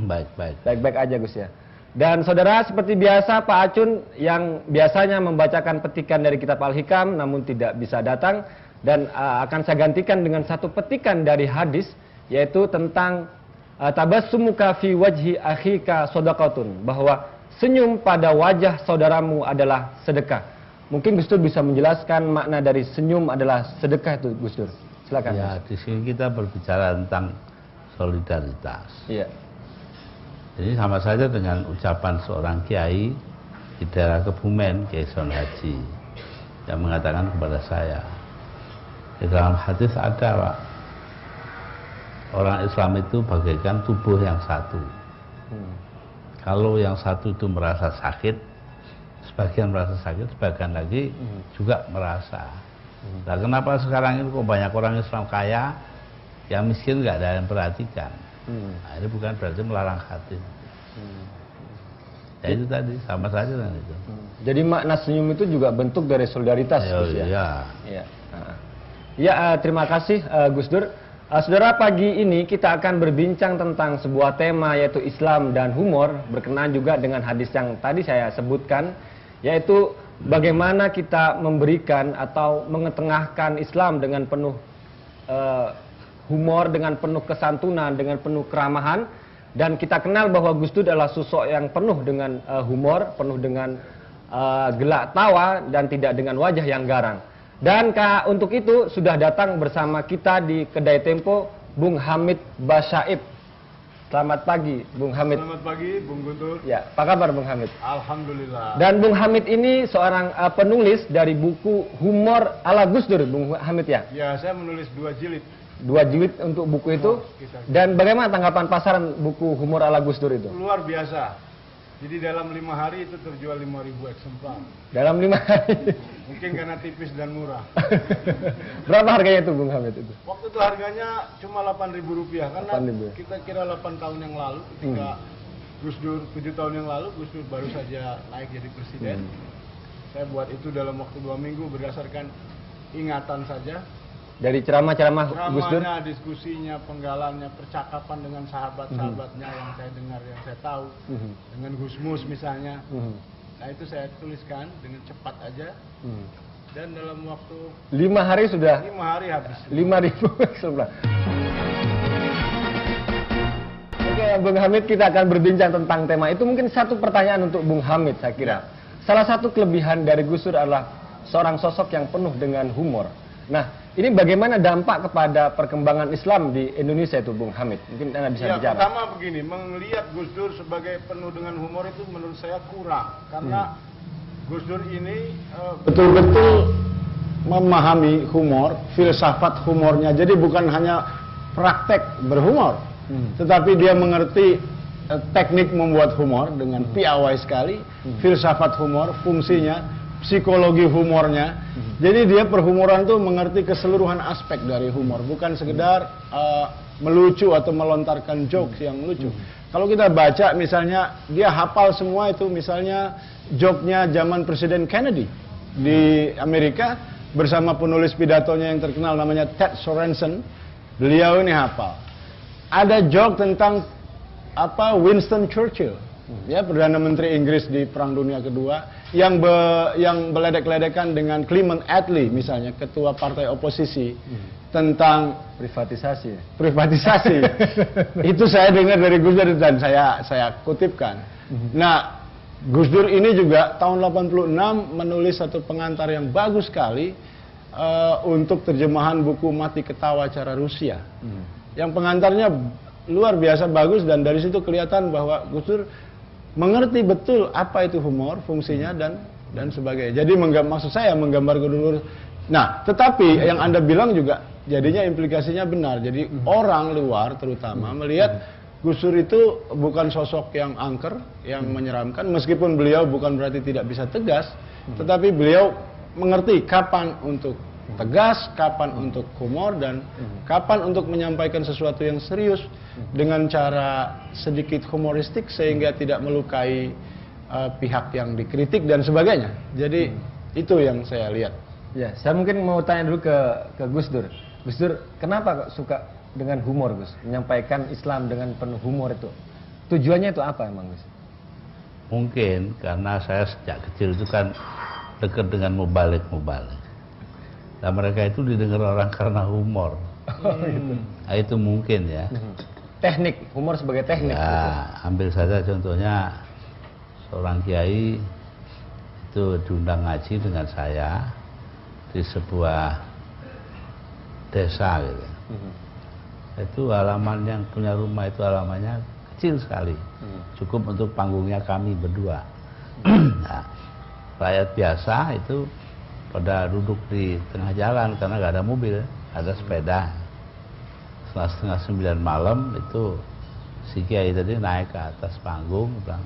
Baik-baik. Baik-baik aja Gus ya. Dan saudara, seperti biasa Pak Acun yang biasanya membacakan petikan dari kitab Al-Hikam namun tidak bisa datang, dan akan saya gantikan dengan satu petikan dari hadis, yaitu tentang tabassumuka fi wajhi akhika shadaqatun, bahwa senyum pada wajah saudaramu adalah sedekah. Mungkin Gus Dur bisa menjelaskan makna dari senyum adalah sedekah itu, Gus Dur. Silakan. Ya, di sini kita berbicara tentang solidaritas. Iya. Jadi sama saja dengan ucapan seorang kiai di daerah Kebumen, Kiai Son Haji, yang mengatakan kepada saya, di dalam hadis ada, Pak, orang Islam itu bagaikan tubuh yang satu. Kalau yang satu itu merasa sakit, sebagian merasa sakit, sebagian lagi juga merasa. Nah, kenapa sekarang ini kok banyak orang Islam kaya, yang miskin nggak ada yang perhatikan? Nah, ini bukan berarti melarang hati. Ya itu tadi, sama saja dengan itu. Jadi makna senyum itu juga bentuk dari solidaritas, Gus ya? Iya. Iya. Ya, terima kasih Gus Dur. Saudara, pagi ini kita akan berbincang tentang sebuah tema, yaitu Islam dan humor, berkenaan juga dengan hadis yang tadi saya sebutkan, yaitu bagaimana kita memberikan atau mengetengahkan Islam dengan penuh humor, dengan penuh kesantunan, dengan penuh keramahan. Dan kita kenal bahwa Gus Dur adalah sosok yang penuh dengan humor, penuh dengan gelak tawa, dan tidak dengan wajah yang garang. Dan untuk itu sudah datang bersama kita di Kedai Tempo Bung Hamid Basyaib. Selamat pagi Bung Hamid. Selamat pagi Bung Guntur. Ya, apa kabar Bung Hamid? Alhamdulillah. Dan Bung Hamid ini seorang penulis dari buku Humor ala Gus Dur, Bung Hamid ya? Ya, saya menulis 2 jilid. 2 jilid untuk buku itu. Dan bagaimana tanggapan pasaran buku Humor ala Gus Dur itu? Luar biasa. Jadi dalam 5 hari itu terjual 5.000 eksemplar. Dalam 5 hari? Mungkin karena tipis dan murah. Berapa harganya itu Bung Hamid itu? Waktu itu harganya cuma Rp8.000, karena 8.000. kita kira 8 tahun yang lalu, ketika Gus Dur, 7 tahun yang lalu Gus Dur baru saja naik jadi presiden. Saya buat itu dalam waktu 2 minggu berdasarkan ingatan saja. Dari ceramah-ceramah Gus Dur? Ceramahnya, diskusinya, penggalannya, percakapan dengan sahabat-sahabatnya yang saya dengar, yang saya tahu, dengan Gus Mus misalnya. Nah, itu saya tuliskan dengan cepat aja. Dan dalam waktu 5 hari sudah? 5 hari habis. 5.000 eksemplar. Oke, Bung Hamid, kita akan berbincang tentang tema itu. Mungkin satu pertanyaan untuk Bung Hamid, saya kira. Salah satu kelebihan dari Gus Dur adalah seorang sosok yang penuh dengan humor. Nah, ini bagaimana dampak kepada perkembangan Islam di Indonesia itu, Bung Hamid? Mungkin Anda bisa bicara. Pertama begini, melihat Gus Dur sebagai penuh dengan humor itu menurut saya kurang. Karena Gus Dur ini betul-betul memahami humor, filsafat humornya. Jadi bukan hanya praktek berhumor, tetapi dia mengerti teknik membuat humor dengan piawai sekali, filsafat humor, fungsinya, psikologi humornya. Jadi dia perhumoran tuh mengerti keseluruhan aspek dari humor, bukan sekedar melucu atau melontarkan jokes yang lucu. Kalau kita baca misalnya, dia hafal semua itu, misalnya joke-nya zaman Presiden Kennedy di Amerika bersama penulis pidatonya yang terkenal namanya Ted Sorensen. Beliau ini hafal. Ada joke tentang Winston Churchill, ya, Perdana Menteri Inggris di Perang Dunia Kedua, yang beledek-ledekan dengan Clement Attlee misalnya, ketua partai oposisi, tentang privatisasi. Itu saya dengar dari Gus Dur dan saya kutipkan. Nah, Gus Dur ini juga tahun 86 menulis satu pengantar yang bagus sekali untuk terjemahan buku Mati Ketawa Cara Rusia. Yang pengantarnya luar biasa bagus, dan dari situ kelihatan bahwa Gus Dur mengerti betul apa itu humor, fungsinya dan sebagainya. Jadi maksud saya menggambar Gus Dur. Nah, tetapi yang Anda bilang juga jadinya implikasinya benar. Jadi orang luar terutama melihat Gus Dur itu bukan sosok yang angker, yang menyeramkan, meskipun beliau bukan berarti tidak bisa tegas, tetapi beliau mengerti kapan untuk tegas, kapan untuk humor, dan kapan untuk menyampaikan sesuatu yang serius dengan cara sedikit humoristik sehingga tidak melukai pihak yang dikritik dan sebagainya. Jadi itu yang saya lihat. Ya, saya mungkin mau tanya dulu ke Gus Dur. Gus Dur, kenapa kok suka dengan humor, Gus? Menyampaikan Islam dengan penuh humor itu. Tujuannya itu apa emang Gus? Mungkin karena saya sejak kecil itu kan dekat dengan mubalik. Dan mereka itu didengar orang karena humor. Gitu. Nah, itu mungkin ya. Teknik, humor sebagai teknik. Ya, ambil saja contohnya seorang kiai itu diundang ngaji dengan saya di sebuah desa gitu. Itu halaman yang punya rumah itu halamannya kecil sekali, cukup untuk panggungnya kami berdua. Nah, rakyat biasa itu pada duduk di tengah jalan karena nggak ada mobil, ada sepeda. Setelah setengah 9 malam itu si kiai tadi naik ke atas panggung, bilang,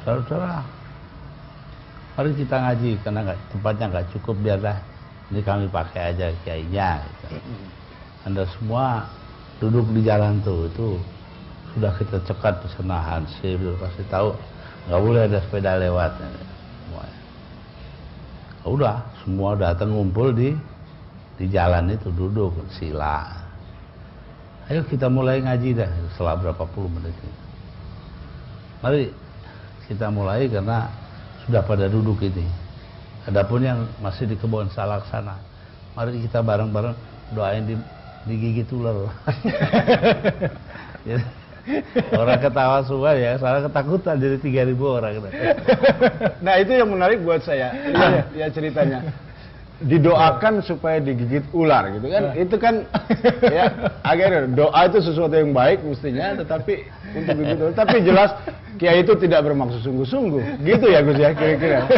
saudara, mari kita ngaji karena tempatnya nggak cukup, biarlah ini kami pakai aja kiainya. Gitu. Anda semua duduk di jalan tuh, itu sudah kita cekat pesenahan, saya kasih tahu nggak boleh ada sepeda lewat. Udah, semua datang ngumpul di jalan itu, duduk sila. Ayo kita mulai ngaji dah setelah berapa puluh menit. Mari kita mulai karena sudah pada duduk ini. Adapun yang masih di kebun salak sana, mari kita bareng-bareng doain digigit ular. Orang ketawa semua ya, salah ketakutan jadi 3.000 orang. Nah itu yang menarik buat saya, ya ceritanya. Didoakan supaya digigit ular gitu kan, itu kan ya akhirnya doa itu sesuatu yang baik mestinya, tetapi untuk digigit ular. Tapi jelas kiai itu tidak bermaksud sungguh-sungguh, gitu ya Gus ya kira-kira.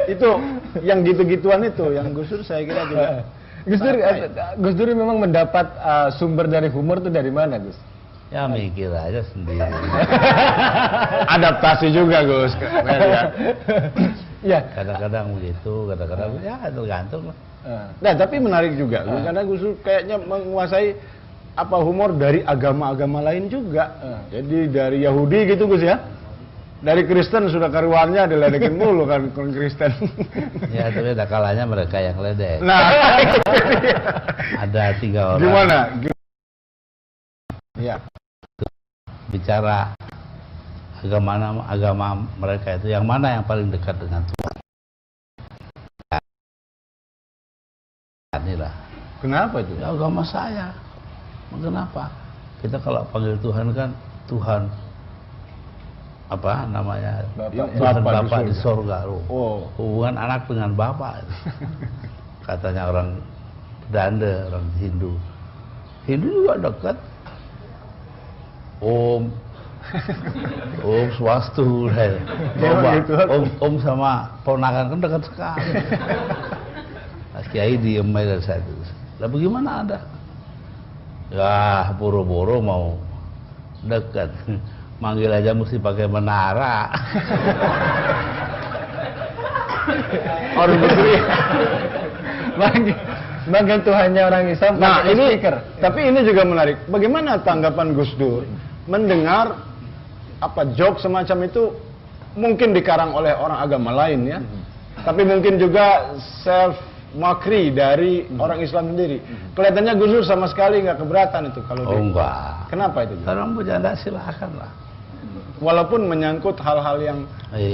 Itu yang gitu-gituan itu, yang Gus Dur saya kira juga. Gus Dur memang mendapat sumber dari humor itu dari mana Gus? Ya mikir aja sendiri. Adaptasi juga Gus. Ya. Kadang-kadang begitu, kadang-kadang ya tergantung lah. Nah tapi menarik juga, karena Gus Dur kayaknya menguasai humor dari agama-agama lain juga. Jadi dari Yahudi gitu Gus ya. Dari Kristen sudah karuannya diledekin mulu kan orang Kristen. Ya tapi ada kalanya mereka yang ledek. Nah, ada 3 orang. Gimana? Ya. Bicara agama mereka itu yang mana yang paling dekat dengan Tuhan. Inilah. Kenapa itu? Ya, agama saya. Kenapa? Kita kalau panggil Tuhan kan Tuhan apa namanya? Tuhan Bapak di sorga. Oh. Hubungan anak dengan Bapak. Katanya orang Belanda, orang Hindu. Hindu juga dekat. Om Swastu, Om sama ponakan kan dekat sekali. Kiai diem aja satu. Lah bagaimana ada? Ya boro-boro mau dekat, manggil aja mesti pakai menara. Orang Besri. Manggil Tuhannya orang Islam. Nah ini, speaker. Tapi ini juga menarik. Bagaimana tanggapan Gus Dur mendengar joke semacam itu mungkin dikarang oleh orang agama lain ya, tapi mungkin juga self mockery dari orang Islam sendiri. Kelihatannya Gus Dur sama sekali nggak keberatan itu kalau enggak. Kenapa itu? Orang bercanda silakan lah. Walaupun menyangkut hal-hal yang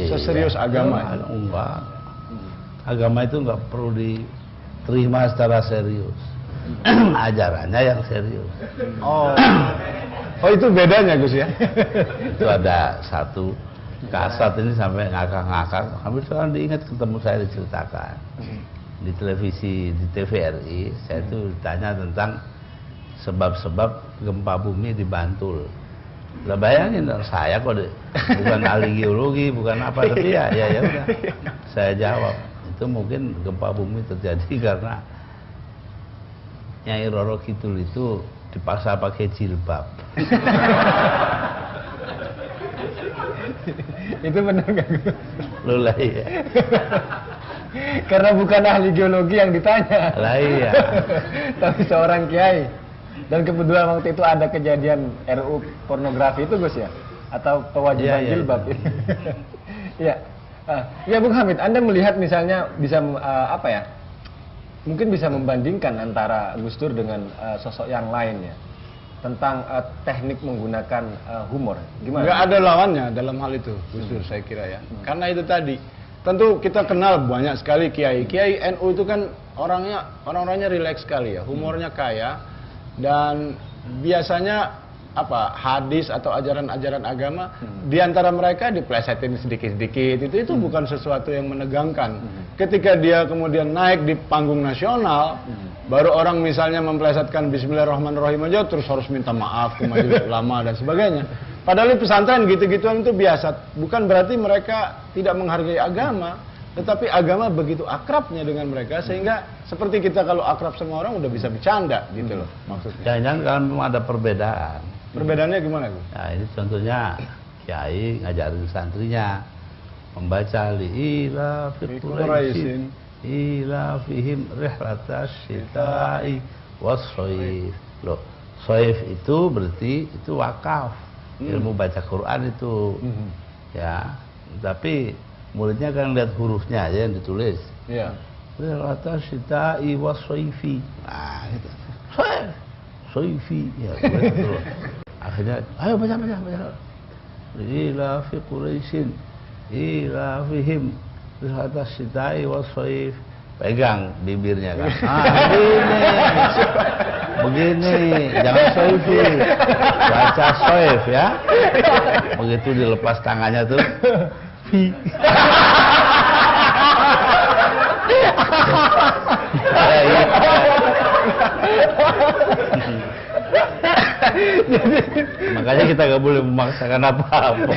seserius agama. Enggak. Agama itu nggak perlu diterima secara serius. Ajarannya yang serius. Oh itu bedanya Gus ya? Itu ada satu kasat ini sampai ngakak-ngakak, hampir sekarang diingat ketemu saya diceritakan di televisi, di TVRI. Saya itu ditanya tentang sebab-sebab gempa bumi di Bantul. Lah bayangin saya kok bukan ahli geologi, bukan apa, tapi ya udah saya jawab itu mungkin gempa bumi terjadi karena Nyai Roro Kidul itu dipaksa pakai jilbab. Itu benar nggak? Lah iya. Karena bukan ahli geologi yang ditanya. Lah iya. Tapi seorang kiai. Dan kebetulan waktu itu ada kejadian RUU pornografi itu Gus ya? Atau kewajiban jilbab. Iya. Ya Bung Hamid, Anda melihat misalnya bisa mungkin bisa membandingkan antara Gus Dur dengan sosok yang lain ya. tentang teknik menggunakan humor. Gimana? Nggak ada lawannya dalam hal itu, Gus Dur, saya kira ya. Karena itu tadi, tentu kita kenal banyak sekali kiai. Kiai NU itu kan orang-orangnya rileks sekali ya, humornya kaya, dan biasanya hadis atau ajaran-ajaran agama di antara mereka diplesetin sedikit-sedikit, itu bukan sesuatu yang menegangkan. Ketika dia kemudian naik di panggung nasional, baru orang misalnya memplesetkan Bismillahirrahmanirrahim aja terus harus minta maaf ke majelis ulama dan sebagainya. Padahal di pesantren gitu-gituan itu biasa. Bukan berarti mereka tidak menghargai agama, tetapi agama begitu akrabnya dengan mereka sehingga seperti kita kalau akrab sama orang udah bisa bercanda gitu loh maksudnya. Jangan kalau memang ada perbedaan. Perbedaannya gimana, Gus? Nah, ini contohnya kiai ngajarin santrinya membaca ila fi Quraisyin ila fihim rihlatas syita'i was-shaif. Loh, shaif itu berarti itu wakaf. Ilmu baca Quran itu. Ya, tapi muridnya kan lihat hurufnya aja yang ditulis. Iya. Rihlatas syita'i was-shaifi. Nah, gitu. Shaif, shaifi ya betul. Akhirnya, ayo baca. Ila fi Quraisyin, ila fihim rihlatas syita'i was-shaif. Pegang bibirnya kan. Begini, jangan shaifi. Baca shaif ya. Begitu dilepas tangannya tuh, fi. Makanya kita nggak boleh memaksakan apa-apa.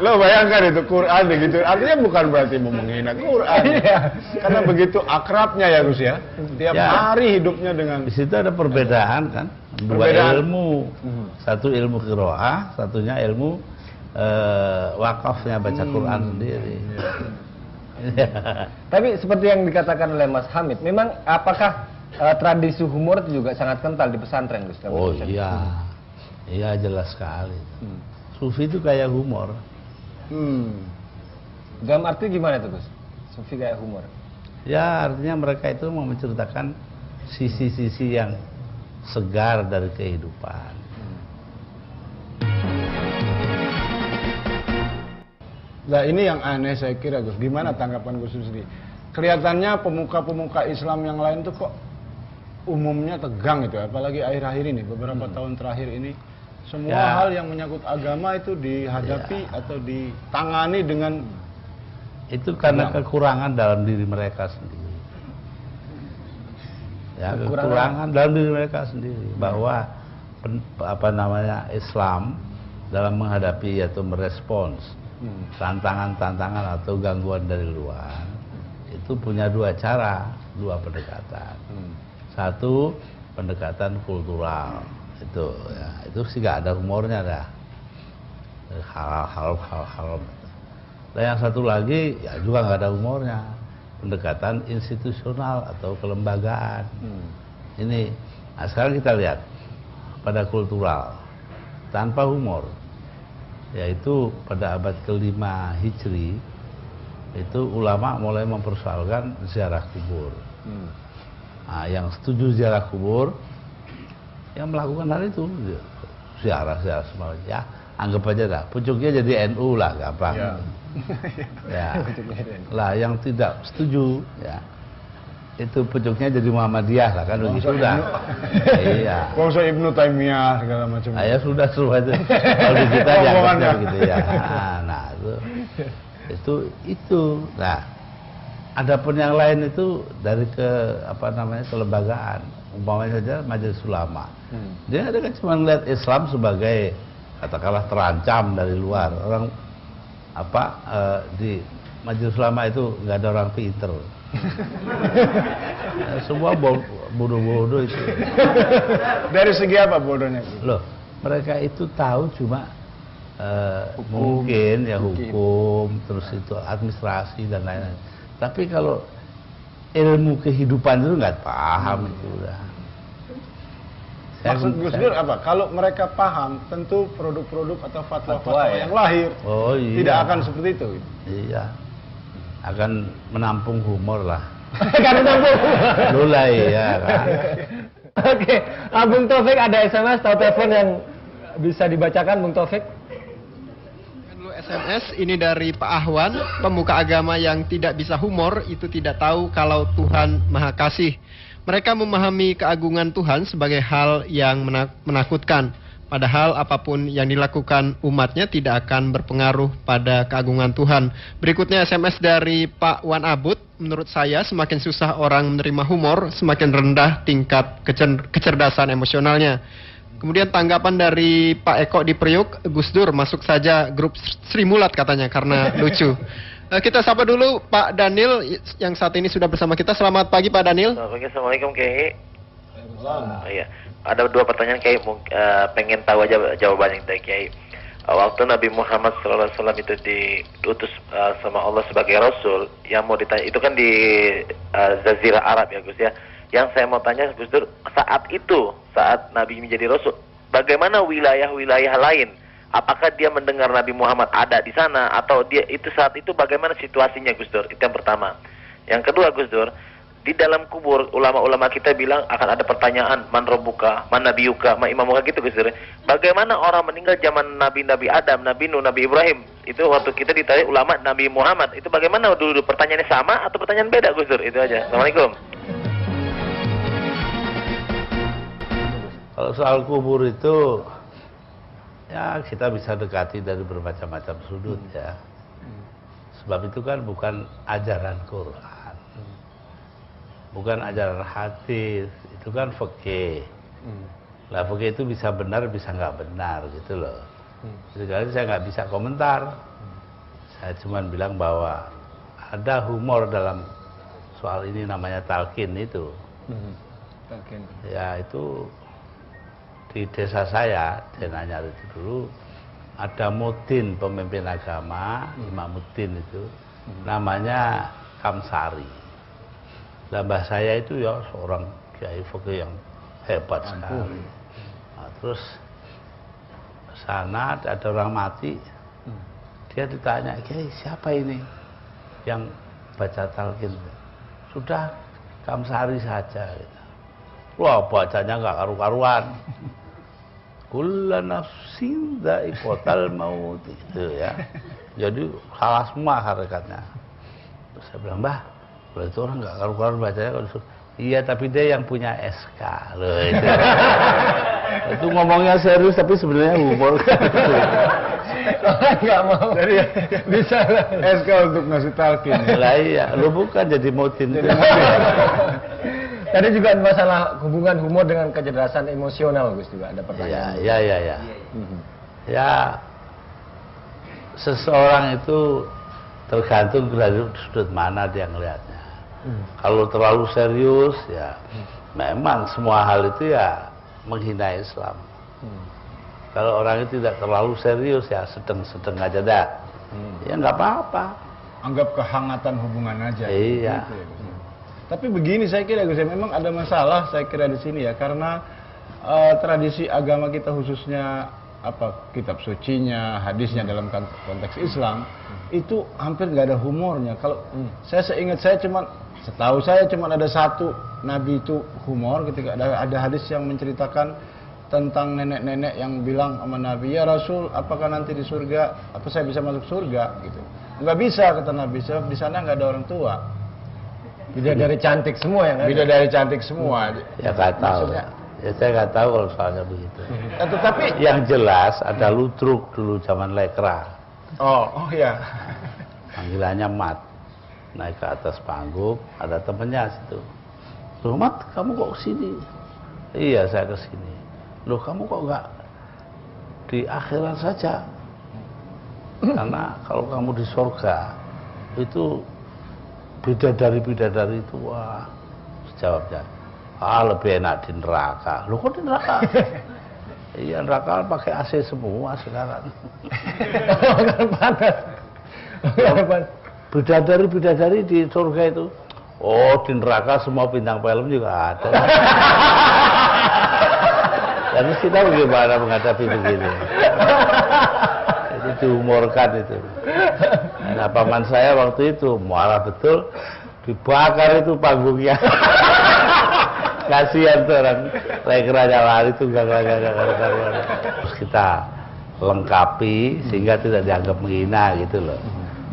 Lo bayangkan itu Quran begitu, artinya bukan berarti mau menghina Quran. Karena begitu akrabnya ya Gus ya. Tiap hari hidupnya dengan. Di situ ada perbedaan kan, dua ilmu. Satu ilmu qiraah, satunya ilmu wakafnya baca Quran sendiri. Tapi seperti yang dikatakan oleh Mas Hamid, memang apakah tradisi humor itu juga sangat kental di pesantren, Gus? Oh iya, iya jelas sekali. Sufi itu kayak humor. Dalam arti gimana tuh, Gus? Sufi kayak humor? Ya artinya mereka itu mau menceritakan sisi-sisi yang segar dari kehidupan. Nah ini yang aneh saya kira Gus. Gimana tanggapan Gus sendiri? Kelihatannya pemuka-pemuka Islam yang lain tuh kok umumnya tegang itu, apalagi akhir-akhir ini, beberapa tahun terakhir ini, semua hal yang menyangkut agama itu dihadapi atau ditangani dengan itu karena kekurangan dalam diri mereka sendiri. Ya, kekurangan dalam diri mereka sendiri bahwa Islam dalam menghadapi atau merespons tantangan-tantangan atau gangguan dari luar itu punya dua cara, dua pendekatan. Satu pendekatan kultural itu sih gak ada humornya dah, hal-hal. Dan yang satu lagi ya juga nggak ada humornya, pendekatan institusional atau kelembagaan. Ini sekarang kita lihat pada kultural tanpa humor, yaitu pada abad ke-5 Hijri itu ulama mulai mempersoalkan ziarah kubur. Nah, yang setuju ziarah kubur, yang melakukan hal itu ziarah semua ya, anggap aja dah pucuknya jadi NU lah, gampang. Ya. Lah yang tidak setuju ya itu pucuknya jadi Muhammadiyah lah kan begitu sudah. Iya. Bangsa Ibnu Taimiyah segala macam. Ya sudah semua itu. Kalau di kita dianggapnya gitu ya. Nah, itu. Nah, adapun yang lain itu dari kelembagaan. Umpamanya saja majelis ulama. Dia ada kan cuma melihat Islam sebagai katakanlah terancam dari luar. Orang di majelis ulama itu nggak ada orang pinter. Semua bodoh-bodoh itu. Dari segi apa bodohnya? Loh, mereka itu tahu cuma mungkin ya hukum, terus itu administrasi dan lain-lain. Tapi kalau ilmu kehidupan itu nggak paham itu udah. Maksud Gus Dur apa? Kalau mereka paham, tentu produk-produk atau fatwa-fatwa yang lahir tidak akan seperti itu. Iya, akan menampung humor lah. Akan menampung. Lulai ya kan. Oke, Bung Taufik ada SMS atau telepon yang bisa dibacakan, Bung Taufik? Dulu SMS ini dari Pak Ahwan, pemuka agama yang tidak bisa humor itu tidak tahu kalau Tuhan Maha Kasih. Mereka memahami keagungan Tuhan sebagai hal yang menakutkan. Padahal apapun yang dilakukan umatnya tidak akan berpengaruh pada keagungan Tuhan. Berikutnya SMS dari Pak Wan Abud. Menurut saya semakin susah orang menerima humor, semakin rendah tingkat kecerdasan emosionalnya. Kemudian tanggapan dari Pak Eko di Priuk, Gus Dur masuk saja grup Sri Mulat katanya karena lucu. Kita sapa dulu Pak Daniel yang saat ini sudah bersama kita. Selamat pagi Pak Daniel. Assalamualaikum Kiai. Iya. Ada 2 pertanyaan Kiai, pengen tahu aja jawabannya dari Kiai. Waktu Nabi Muhammad SAW itu diutus sama Allah sebagai Rasul, yang mau ditanya itu kan di Jazirah Arab ya Gus ya. Yang saya mau tanya Gus Dur, saat Nabi menjadi Rasul, bagaimana wilayah-wilayah lain? Apakah dia mendengar Nabi Muhammad ada di sana, atau dia itu saat itu bagaimana situasinya Gus Dur? Itu yang pertama. Yang kedua Gus Dur, di dalam kubur ulama-ulama kita bilang akan ada pertanyaan, man rabbuka, man nabiyuka, man imamuka gitu Gus Dur. Bagaimana orang meninggal zaman Nabi Adam, Nabi Nuh, Nabi Ibrahim? Itu waktu kita ditanya ulama Nabi Muhammad. Itu bagaimana dulu pertanyaannya sama atau pertanyaan beda Gus Dur? Itu aja. Assalamualaikum. Kalau soal kubur itu, ya kita bisa dekati dari bermacam-macam sudut ya. Sebab itu kan bukan ajaran Quran. Bukan ajaran hadis, itu kan fikih. Lah fikih itu bisa benar, bisa nggak benar gitu loh. Jadi saya nggak bisa komentar. Saya cuma bilang bahwa ada humor dalam soal ini, namanya talqin itu. Talqin. Ya itu di desa saya, Denanyar itu dulu ada mutin pemimpin agama, Imamuddin itu, namanya Kamsari. Dan mbah saya itu ya seorang kiai fikih yang hebat sekali. Nah, terus sana ada orang mati, dia ditanya, Kiai siapa ini yang baca talqin? Sudah Kamsari saja. Wah bacanya nggak karu-karuan. Kullu nafsin dha'iqatul maut itu ya. Jadi salah semua harakatnya. Terus saya bilang, Mbah, kalau itu orang nggak karu-karuan bacanya kalau disuruh. Iya, tapi dia yang punya SK loh itu. Itu ngomongnya serius tapi sebenarnya humor. Nggak mau. Jadi bisa SK untuk ngasih talqin. Lah iya, lu bukan jadi mutin. Tadi juga masalah hubungan humor dengan kecerdasan emosional, Gus, juga ada pertanyaan. Ya. Ya, seseorang itu tergantung dari sudut mana dia ngelihatnya. Kalau terlalu serius, ya memang semua hal itu ya menghina Islam. Kalau orang itu tidak terlalu serius, ya sedang-sedang aja dah. Ya nggak apa-apa. Anggap kehangatan hubungan aja. Iya. Gitu ya, Gus. Tapi begini saya kira Gus, memang ada masalah saya kira di sini ya, karena tradisi agama kita khususnya kitab sucinya, hadisnya dalam konteks Islam itu hampir nggak ada humornya. Kalau saya seingat saya setahu saya cuma ada satu nabi itu humor ketika ada hadis yang menceritakan tentang nenek-nenek yang bilang sama Nabi, ya Rasul, apakah nanti di surga, apa saya bisa masuk surga gitu. Nggak bisa kata Nabi, sebab di sana nggak ada orang tua. Bidadari cantik semua yang ada. Bidadari cantik semua. Ya nggak tahu. Ya saya nggak tahu kalau soalnya begitu. Tetapi yang jelas ada ludruk dulu zaman lekra. Oh ya. Panggilannya Mat. Naik ke atas panggung, ada temennya situ. Loh Mat, kamu kok kesini? Iya saya kesini. Loh kamu kok nggak di akhirat saja? Karena kalau kamu di surga itu bidadari itu wah, jawabnya lebih enak di neraka. Loh kok di neraka? Iya neraka pakai AC semua sekarang. Panas. Bidadari di surga itu, oh di neraka semua bintang film juga ada. Jadi kita bagaimana menghadapi begini? Itu dihumorkan itu. Nah paman saya waktu itu marah betul, dibakar itu panggungnya. Kasihan tuh orang lekeranya lari tuh gak. Terus kita lengkapi sehingga tidak dianggap menghina gitu loh.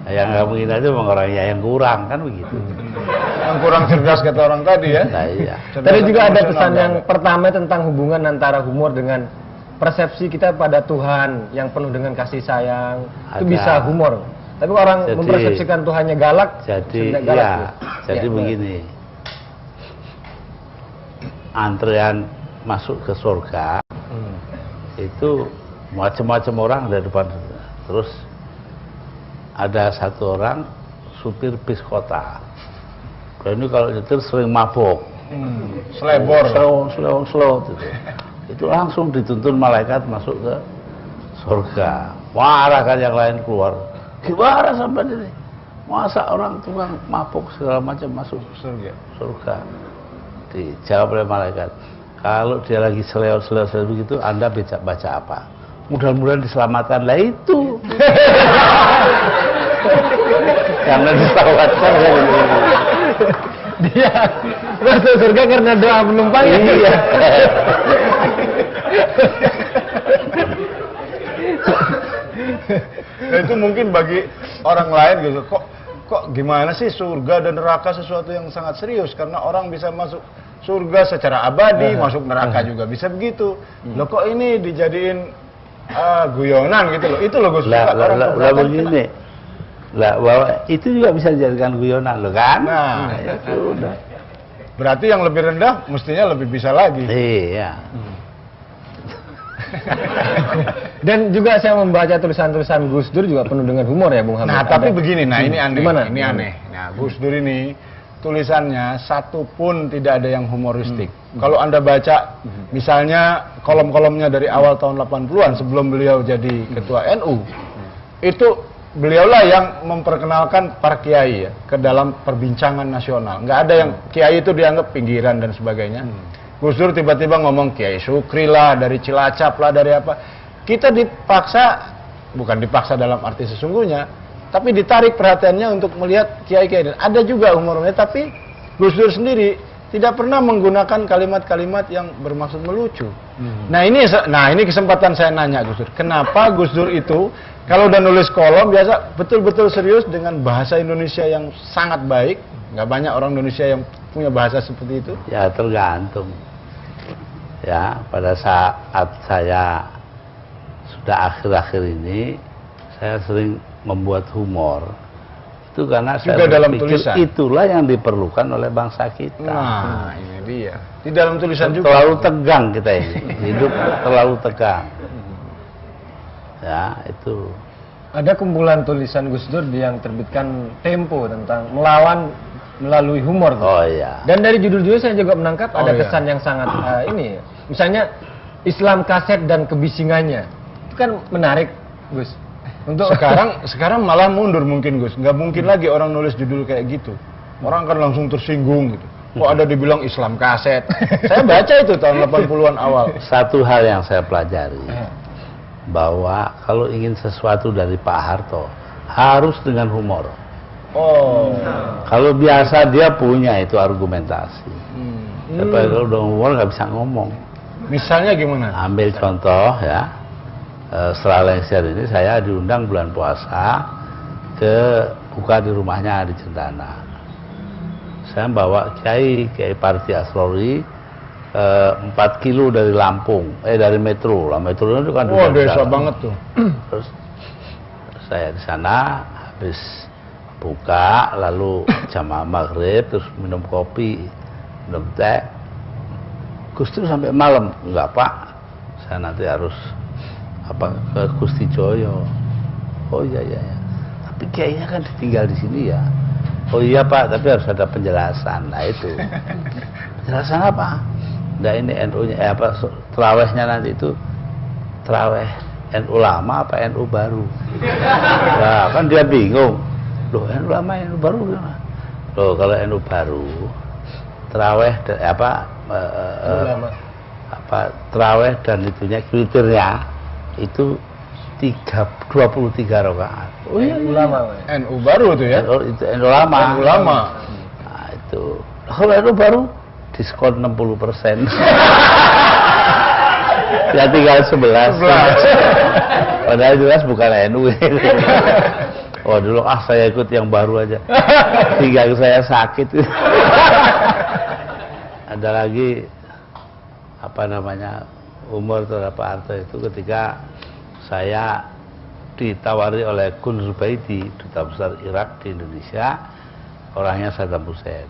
Nah, yang nggak menghina itu memang orangnya yang kurang kan begitu. Yang kurang cerdas kata orang tadi ya. Nah, iya. Tadi juga ada pesan yang pertama tentang hubungan antara humor dengan persepsi kita pada Tuhan yang penuh dengan kasih sayang. Itu bisa humor. Tapi orang mempersepsikan Tuhannya galak. Jadi galak, ya, jadi begini. Antrean masuk ke surga itu macam-macam orang dari depan. Terus ada satu orang supir bis kota. Ini kalau nyetir sering mabok. Selebor. Slow gitu. Itu langsung dituntun malaikat masuk ke surga. Marah kan yang lain keluar. Gimana sampai ini? Masa orang tukang mabuk segala macam masuk surga? Dijawab oleh malaikat. Kalau dia lagi seleo begitu, Anda baca apa? Mudah-mudahan diselamatkan. Lah itu. Karena diselamatkan. Dia masuk surga karena doa penumpang. Iya. Nah itu mungkin bagi orang lain gitu, kok gimana sih surga dan neraka sesuatu yang sangat serius, karena orang bisa masuk surga secara abadi, masuk neraka juga bisa begitu. Loh kok ini dijadiin guyonan gitu loh. Itu loh Gus. Lah begini. Lah bahwa itu juga bisa dijadikan guyonan loh kan? Nah, itu udah. Berarti yang lebih rendah mestinya lebih bisa lagi. Iya. Dan juga saya membaca tulisan-tulisan Gus Dur juga penuh dengan humor ya Bung Hamid. Nah tapi begini, nah ini aneh. Gimana? Ini aneh. Nah Gus Dur ini tulisannya satu pun tidak ada yang humoristik. Kalau Anda baca misalnya kolom-kolomnya dari awal tahun 80-an sebelum beliau jadi ketua NU, itu beliaulah yang memperkenalkan para kiai ya ke dalam perbincangan nasional. Nggak ada yang kiai itu dianggap pinggiran dan sebagainya. Gus Dur tiba-tiba ngomong Kiai Sukri lah, dari Cilacap lah, dari apa. Kita dipaksa, bukan dipaksa dalam arti sesungguhnya, tapi ditarik perhatiannya untuk melihat kiai-kiai. Dan ada juga humornya, tapi Gus Dur sendiri tidak pernah menggunakan kalimat-kalimat yang bermaksud melucu. Nah ini kesempatan saya nanya Gus Dur, kenapa Gus Dur itu kalau udah nulis kolom biasa betul-betul serius dengan bahasa Indonesia yang sangat baik? Nggak banyak orang Indonesia yang punya bahasa seperti itu. Ya tergantung. Ya pada saat saya sudah akhir-akhir ini saya sering membuat humor. Itu karena juga saya dalam berpikir tulisan. itulah yang diperlukan oleh bangsa kita. Nah, ini dia. Di dalam tulisan juga. Terlalu tegang kita ini. Hidup terlalu tegang. Ya, itu. Ada kumpulan tulisan Gus Dur yang terbitkan Tempo tentang melawan melalui humor. Oh iya. Dan dari judul-judul saya juga menangkap ada kesan yang sangat ini. Misalnya Islam kaset dan kebisingannya. Itu kan menarik, Gus. Untuk sekarang malah mundur mungkin Gus. Nggak mungkin lagi orang nulis judul kayak gitu. Orang kan langsung tersinggung gitu. Kok ada dibilang Islam kaset. Saya baca itu tahun 80-an awal. Satu hal yang saya pelajari bahwa kalau ingin sesuatu dari Pak Harto harus dengan humor. Oh. Kalau biasa dia punya itu argumentasi. Tapi kalau udah humor nggak bisa ngomong. Misalnya gimana? Ambil contoh ya. Setelah lengser ini saya diundang bulan puasa ke buka di rumahnya di Cendana. Saya bawa Kiai Parti Asrori 4 kilo dari Lampung, dari Metro lah. Metro itu kan desa banget tuh. Terus saya di sana habis buka, lalu jamaah maghrib, terus minum kopi, minum teh. Gus Dur sampai malam, enggak Pak, saya nanti harus ke Gusti Joyo. Oh iya, tapi kayaknya kan ditinggal di sini ya. Oh iya Pak, tapi harus ada penjelasan. Nah itu penjelasan apa? Nah ini NU-nya terawihnya nanti itu terawih NU lama apa NU baru. Nah kan dia bingung. Loh NU lama NU baru gimana? Loh kalau NU baru terawih terawih dan itunya kriteria itu 23 rakaat. Oh iya, ulama. NU baru tuh ya? Itu NU lama. NU lama. Nah itu kalau NU baru diskon 60%. Ya tinggal 11. Padahal jelas bukan NU. Oh dulu saya ikut yang baru aja. Tinggal saya sakit. Ada lagi apa namanya umur terhadap Pak Harto itu ketika saya ditawari oleh Kun Zubaidi, duta besar Irak di Indonesia, orangnya Saddam Hussein.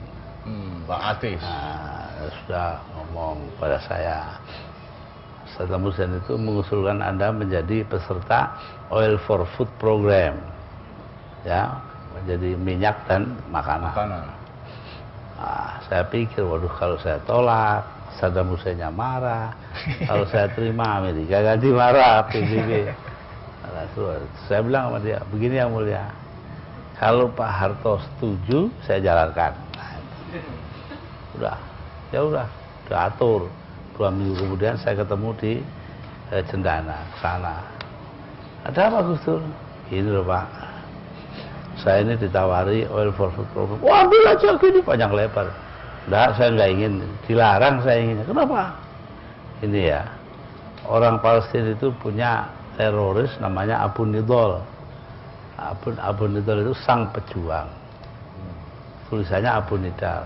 Pak Atis. Nah, sudah ngomong pada saya, Saddam Hussein itu mengusulkan Anda menjadi peserta Oil for Food Program, ya, menjadi minyak dan makanan. Nah, saya pikir, waduh kalau saya tolak, Saddam Husseinnya marah. Kalau saya terima, Amerika ganti marah, PBB. Nah, saya bilang sama dia, begini yang mulia, kalau Pak Harto setuju, saya jalankan. Nah, udah atur. 2 minggu kemudian saya ketemu di Cendana, sana. Ada apa Gus Dur? Ini loh Pak, saya ini ditawari Oil for Food Program. Wah, ambil aja gini panjang lebar. Enggak, saya nggak ingin, dilarang saya inginnya. Kenapa? Ini ya, orang Palestina itu punya teroris namanya Abu Nidal. Abu Nidal itu sang pejuang. Tulisannya Abu Nidal.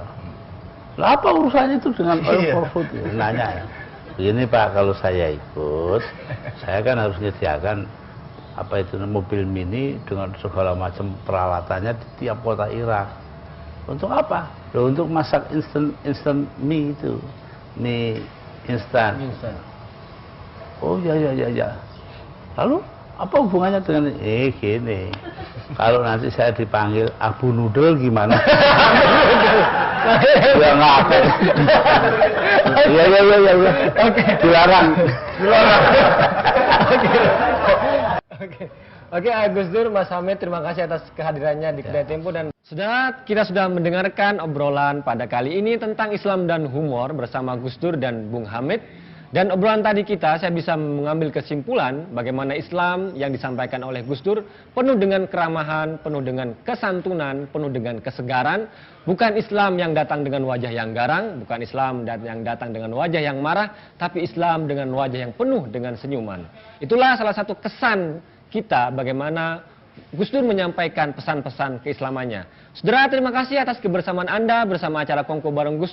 Lah apa urusannya itu dengan Oil for Food? Nanya ya. Begini Pak, kalau saya ikut, saya kan harus menyediakan apa itu mobil mini dengan segala macam peralatannya di tiap kota Irak. Untuk apa? Loh, untuk masak instant mie itu, mie instan. Oh ya. Lalu apa hubungannya dengan gini? Kalau nanti saya dipanggil Abu Nudel gimana? Ya ngapa? Iya. Oke. Dilarang. Oke, Gus Dur, Mas Hamid, terima kasih atas kehadirannya di Kedai Tempo. Dan saudara, kita sudah mendengarkan obrolan pada kali ini tentang Islam dan humor bersama Gus Dur dan Bung Hamid. Dan obrolan tadi saya bisa mengambil kesimpulan bagaimana Islam yang disampaikan oleh Gus Dur penuh dengan keramahan, penuh dengan kesantunan, penuh dengan kesegaran. Bukan Islam yang datang dengan wajah yang garang, bukan Islam yang datang dengan wajah yang marah, tapi Islam dengan wajah yang penuh dengan senyuman. Itulah salah satu kesan kita bagaimana Gus Dur menyampaikan pesan-pesan keislamannya. Saudara, terima kasih atas kebersamaan Anda bersama acara Kongko bareng Gus Dur.